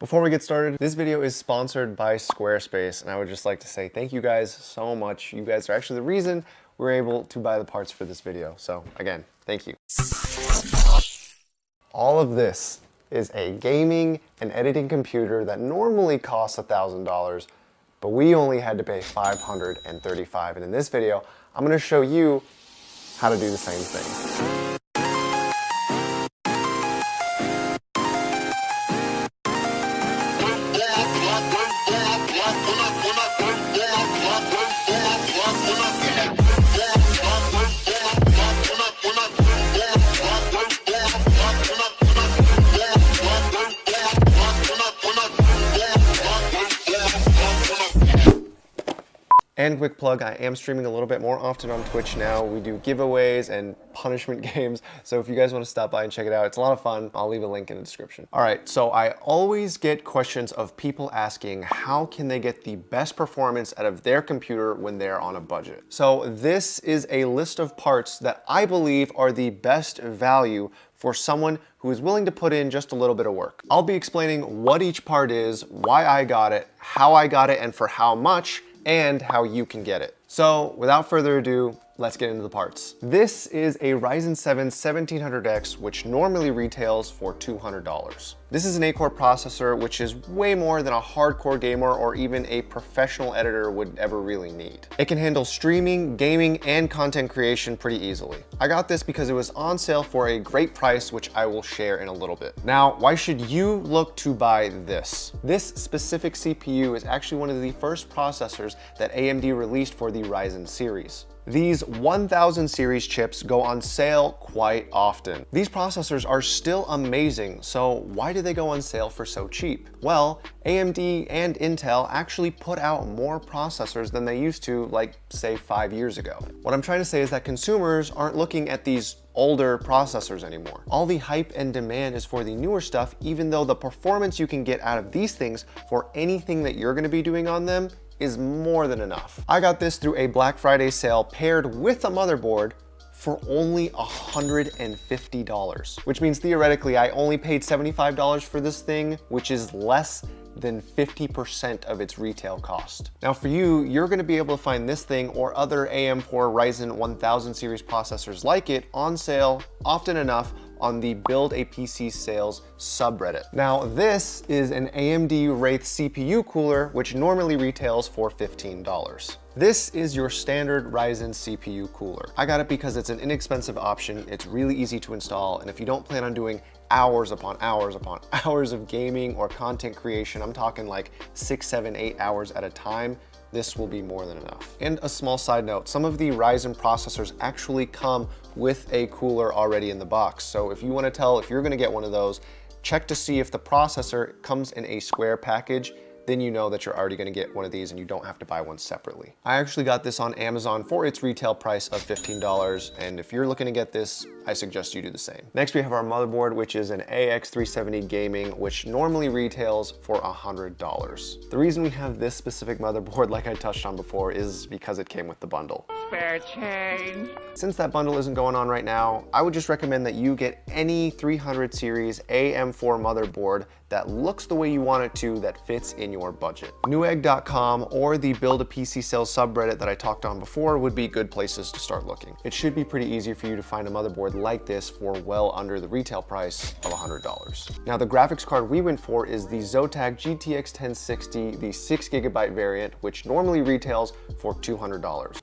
Before we get started, this video is sponsored by Squarespace, and I would just like to say thank you guys so much. You guys are actually the reason we're able to buy the parts for this video. So again, thank you. All of this is a gaming and editing computer that normally costs $1,000, but we only had to pay $535. And in this video, I'm gonna show you how to do the same thing. And quick plug, I am streaming a little bit more often on Twitch now. We do giveaways and punishment games. So if you guys want to stop by and check it out, it's a lot of fun. I'll leave a link in the description. All right, so I always get questions of people asking how can they get the best performance out of their computer when they're on a budget. So this is a list of parts that I believe are the best value for someone who is willing to put in just a little bit of work. I'll be explaining what each part is, why I got it, how I got it, and for how much, and how you can get it. So without further ado, let's get into the parts. This is a Ryzen 7 1700X, which normally retails for $200. This is an 8-core processor, which is way more than a hardcore gamer or even a professional editor would ever really need. It can handle streaming, gaming, and content creation pretty easily. I got this because it was on sale for a great price, which I will share in a little bit. Now, why should you look to buy this? This specific CPU is actually one of the first processors that AMD released for the Ryzen series. These 1000 series chips go on sale quite often. These processors are still amazing, so why do they go on sale for so cheap? Well, AMD and Intel actually put out more processors than they used to, like, say 5 years ago. What I'm trying to say is that consumers aren't looking at these older processors anymore. All the hype and demand is for the newer stuff, even though the performance you can get out of these things for anything that you're gonna be doing on them is more than enough. I got this through a Black Friday sale paired with a motherboard for only $150, which means theoretically I only paid $75 for this thing, which is less than 50% of its retail cost. Now for you, you're gonna be able to find this thing or other AM4 Ryzen 1000 series processors like it on sale often enough on the Build a PC Sales subreddit. Now this is an AMD Wraith CPU cooler, which normally retails for $15. This is your standard Ryzen CPU cooler. I got it because it's an inexpensive option, it's really easy to install, and if you don't plan on doing hours upon hours upon hours of gaming or content creation, I'm talking like 6, 7, 8 hours at a time, this will be more than enough. And a small side note, some of the Ryzen processors actually come with a cooler already in the box. So if you want to tell if you're going to get one of those, check to see if the processor comes in a square package. Then you know that you're already gonna get one of these and you don't have to buy one separately. I actually got this on Amazon for its retail price of $15, and if you're looking to get this, I suggest you do the same. Next we have our motherboard, which is an AX370 Gaming, which normally retails for $100. The reason we have this specific motherboard, like I touched on before, is because it came with the bundle. Spare change. Since that bundle isn't going on right now, I would just recommend that you get any 300 series AM4 motherboard that looks the way you want it to, that fits in your budget. Newegg.com or the Build a PC Sales subreddit that I talked on before would be good places to start looking. It should be pretty easy for you to find a motherboard like this for well under the retail price of $100. Now the graphics card we went for is the Zotac GTX 1060, the 6GB variant, which normally retails for $200.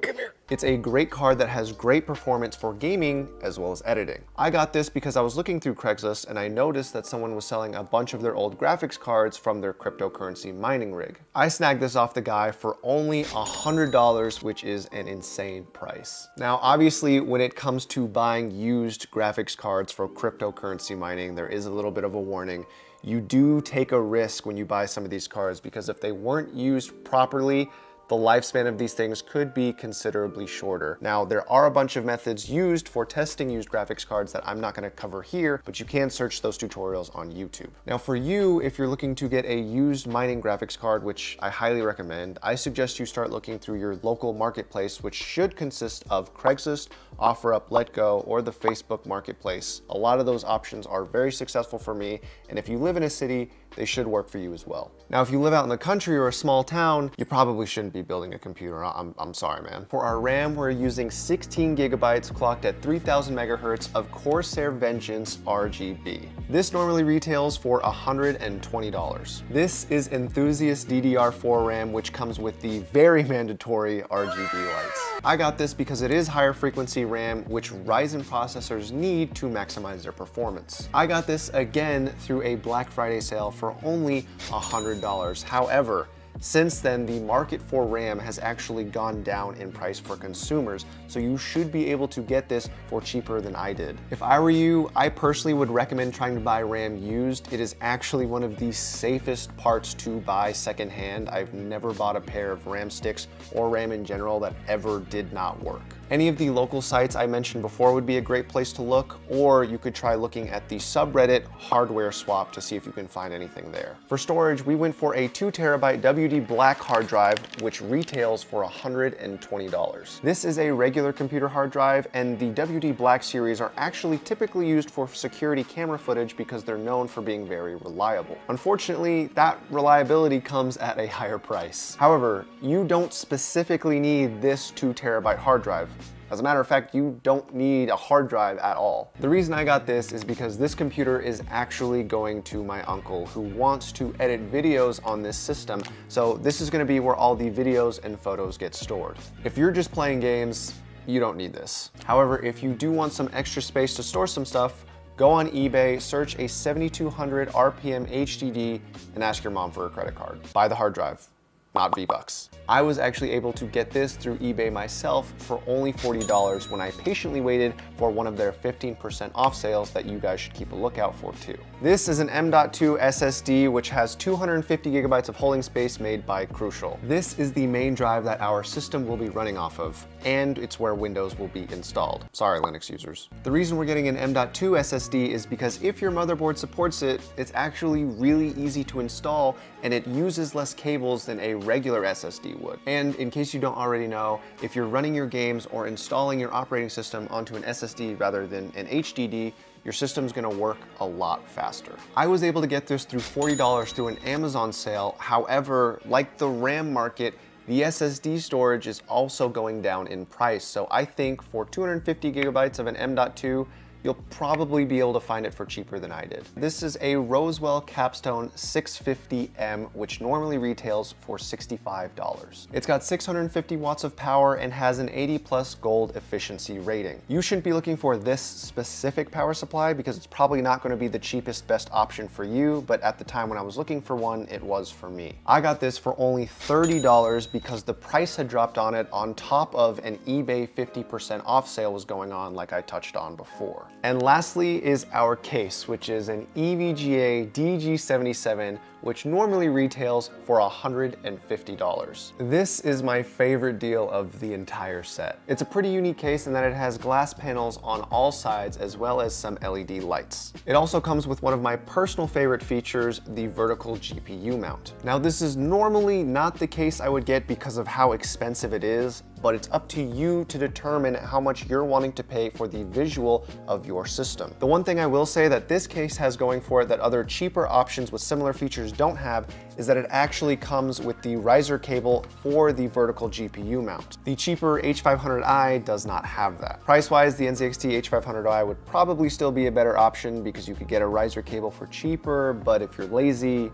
Come here. It's a great card that has great performance for gaming as well as editing. I got this because I was looking through Craigslist and I noticed that someone was selling a bunch of their old graphics cards from their cryptocurrency mining rig. I snagged this off the guy for only $100, which is an insane price. Now, obviously, when it comes to buying used graphics cards for cryptocurrency mining, there is a little bit of a warning. You do take a risk when you buy some of these cards because if they weren't used properly, the lifespan of these things could be considerably shorter. Now, there are a bunch of methods used for testing used graphics cards that I'm not gonna cover here, but you can search those tutorials on YouTube. Now for you, if you're looking to get a used mining graphics card, which I highly recommend, I suggest you start looking through your local marketplace, which should consist of Craigslist, OfferUp, Letgo, or the Facebook Marketplace. A lot of those options are very successful for me, and if you live in a city, they should work for you as well. Now, if you live out in the country or a small town, you probably shouldn't be building a computer. I'm sorry, man. For our RAM, we're using 16 gigabytes clocked at 3000 megahertz of Corsair Vengeance RGB. This normally retails for $120. This is Enthusiast DDR4 RAM, which comes with the very mandatory RGB lights. I got this because it is higher frequency RAM, which Ryzen processors need to maximize their performance. I got this again through a Black Friday sale for only $100. However, since then, the market for RAM has actually gone down in price for consumers, so you should be able to get this for cheaper than I did. If I were you, I personally would recommend trying to buy RAM used. It is actually one of the safest parts to buy secondhand. I've never bought a pair of RAM sticks or RAM in general that ever did not work. Any of the local sites I mentioned before would be a great place to look, or you could try looking at the subreddit Hardware Swap to see if you can find anything there. For storage, we went for a 2 terabyte WD Black hard drive, which retails for $120. This is a regular computer hard drive, and the WD Black series are actually typically used for security camera footage because they're known for being very reliable. Unfortunately, that reliability comes at a higher price. However, you don't specifically need this 2 terabyte hard drive. As a matter of fact, you don't need a hard drive at all. The reason I got this is because this computer is actually going to my uncle who wants to edit videos on this system. So this is gonna be where all the videos and photos get stored. If you're just playing games, you don't need this. However, if you do want some extra space to store some stuff, go on eBay, search a 7200 RPM HDD, and ask your mom for a credit card. Buy the hard drive, not V-Bucks. I was actually able to get this through eBay myself for only $40 when I patiently waited for one of their 15% off sales that you guys should keep a lookout for too. This is an M.2 SSD, which has 250 gigabytes of holding space made by Crucial. This is the main drive that our system will be running off of, and it's where Windows will be installed. Sorry, Linux users. The reason we're getting an M.2 SSD is because if your motherboard supports it, it's actually really easy to install, and it uses less cables than a regular SSD would. And in case you don't already know, if you're running your games or installing your operating system onto an SSD rather than an HDD, your system's gonna work a lot faster. I was able to get this through $40 through an Amazon sale. However, like the RAM market, the SSD storage is also going down in price. So I think for 250 gigabytes of an M.2, you'll probably be able to find it for cheaper than I did. This is a Rosewell Capstone 650M, which normally retails for $65. It's got 650 watts of power and has an 80+ gold efficiency rating. You shouldn't be looking for this specific power supply because it's probably not going to be the cheapest best option for you, but at the time when I was looking for one, it was for me. I got this for only $30 because the price had dropped on it on top of an eBay 50% off sale was going on, like I touched on before. And lastly is our case, which is an EVGA DG77, which normally retails for $150. This is my favorite deal of the entire set. It's a pretty unique case in that it has glass panels on all sides as well as some LED lights. It also comes with one of my personal favorite features, the vertical GPU mount. Now, this is normally not the case I would get because of how expensive it is, but it's up to you to determine how much you're wanting to pay for the visual of your system. The one thing I will say that this case has going for it that other cheaper options with similar features don't have is that it actually comes with the riser cable for the vertical GPU mount. The cheaper H500i does not have that. Price-wise, the NZXT H500i would probably still be a better option because you could get a riser cable for cheaper, but if you're lazy,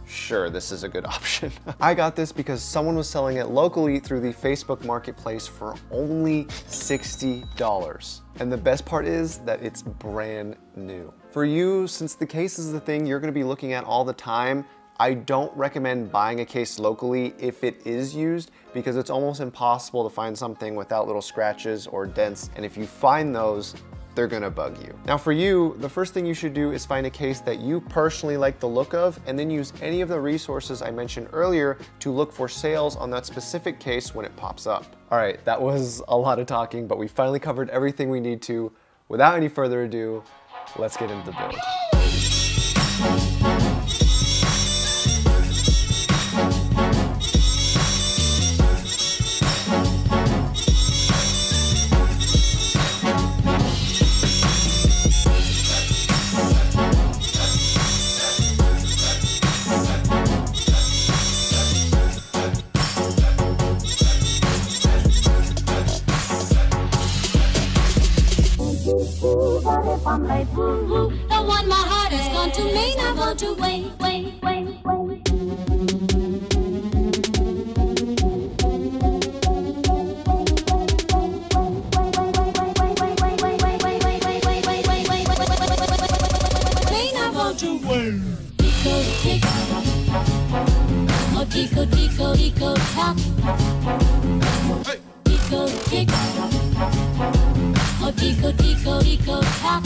sure, this is a good option. I got this because someone was selling it locally through the Facebook Marketplace for only $60. And the best part is that it's brand new. For you, since the case is the thing you're gonna be looking at all the time, I don't recommend buying a case locally if it is used because it's almost impossible to find something without little scratches or dents. And if you find those, they're gonna bug you. Now for you, the first thing you should do is find a case that you personally like the look of, and then use any of the resources I mentioned earlier to look for sales on that specific case when it pops up. All right, that was a lot of talking, but we finally covered everything we need to. Without any further ado, let's get into the build. I'm like, ooh, the one my heart has gone to me, I want to wait. Tico, tico, tico, tock. Tico, tick. Oh, tico, tico, tico, tock.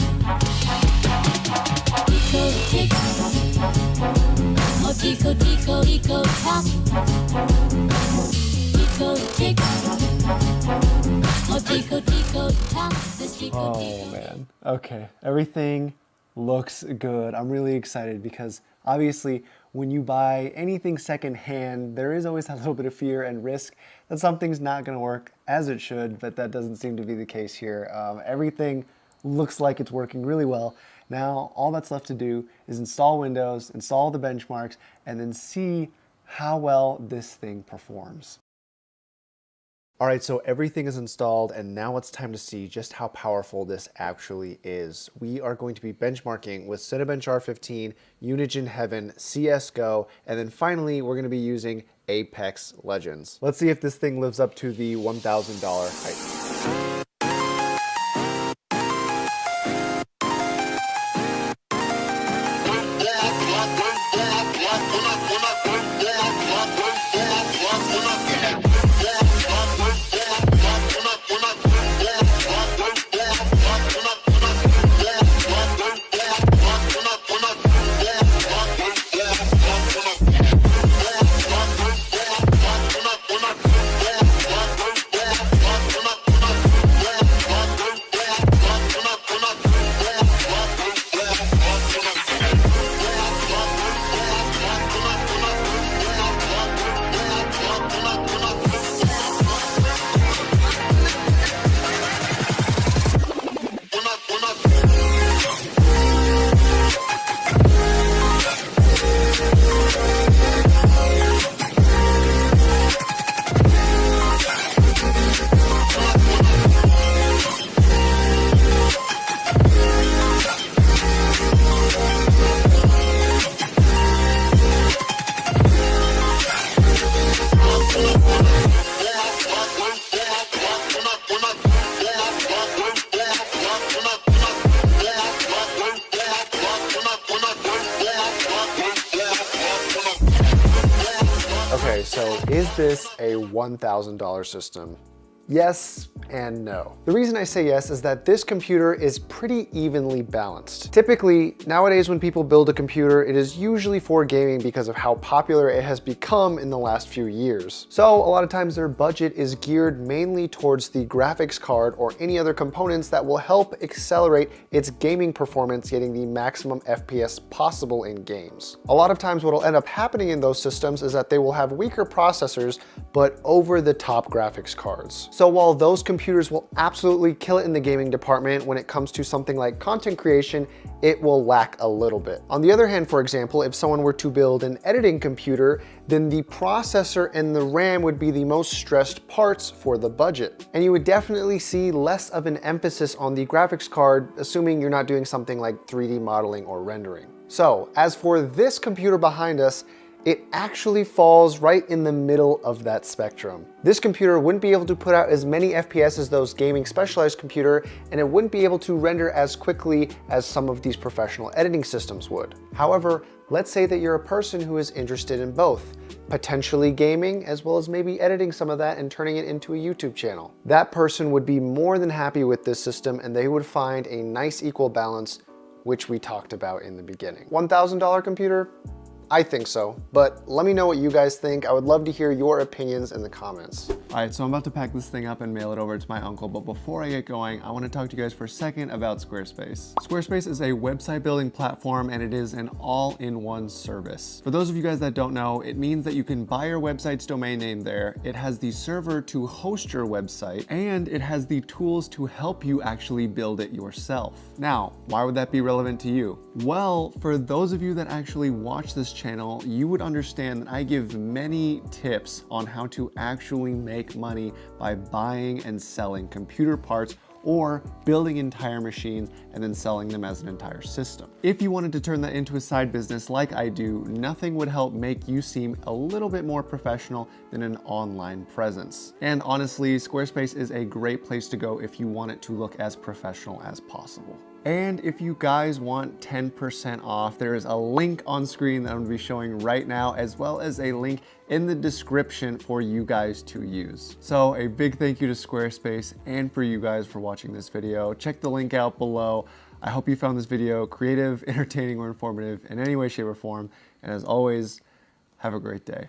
Tico, tick. Oh, tico, tico, tico, tock. Tico, tick. Oh, tico, tico, tock. Oh man. Okay, everything looks good. I'm really excited because obviously when you buy anything secondhand, there is always a little bit of fear and risk that something's not going to work as it should, but that doesn't seem to be the case here. Everything looks like it's working really well. Now, all that's left to do is install Windows, install the benchmarks, and then see how well this thing performs. All right, so everything is installed, and now it's time to see just how powerful this actually is. We are going to be benchmarking with Cinebench R15, Unigine Heaven, CSGO, and then finally we're going to be using Apex Legends. Let's see if this thing lives up to the $1,000 hype. Okay, so is this a $1,000 system? Yes and no. The reason I say yes is that this computer is pretty evenly balanced. Typically, nowadays when people build a computer, it is usually for gaming because of how popular it has become in the last few years. So a lot of times their budget is geared mainly towards the graphics card or any other components that will help accelerate its gaming performance, getting the maximum FPS possible in games. A lot of times what will end up happening in those systems is that they will have weaker processors, but over-the-top graphics cards. So while those computers will absolutely kill it in the gaming department, when it comes to something like content creation, it will lack a little bit. On the other hand, for example, if someone were to build an editing computer, then the processor and the RAM would be the most stressed parts for the budget. And you would definitely see less of an emphasis on the graphics card, assuming you're not doing something like 3D modeling or rendering. So as for this computer behind us, it actually falls right in the middle of that spectrum. This computer wouldn't be able to put out as many FPS as those gaming specialized computer, and it wouldn't be able to render as quickly as some of these professional editing systems would. However, Let's say that you're a person who is interested in both, potentially gaming as well as maybe editing some of that and turning it into a YouTube channel. That person would be more than happy with this system and they would find a nice equal balance, which we talked about in the beginning. $1,000 computer? I think so, but let me know what you guys think. I would love to hear your opinions in the comments. All right, so I'm about to pack this thing up and mail it over to my uncle, but before I get going, I want to talk to you guys for a second about Squarespace. Squarespace is a website building platform and it is an all-in-one service. For those of you guys that don't know, it means that you can buy your website's domain name there, it has the server to host your website, and it has the tools to help you actually build it yourself. Now, why would that be relevant to you? Well, for those of you that actually watch this channel, you would understand that I give many tips on how to actually make money by buying and selling computer parts or building entire machines and then selling them as an entire system. If you wanted to turn that into a side business like I do, nothing would help make you seem a little bit more professional than an online presence. And honestly, Squarespace is a great place to go if you want it to look as professional as possible. And if you guys want 10% off, there is a link on screen that I'm gonna be showing right now, as well as a link in the description for you guys to use. So a big thank you to Squarespace and for you guys for watching this video. Check the link out below. I hope you found this video creative, entertaining, or informative in any way, shape, or form. And as always, have a great day.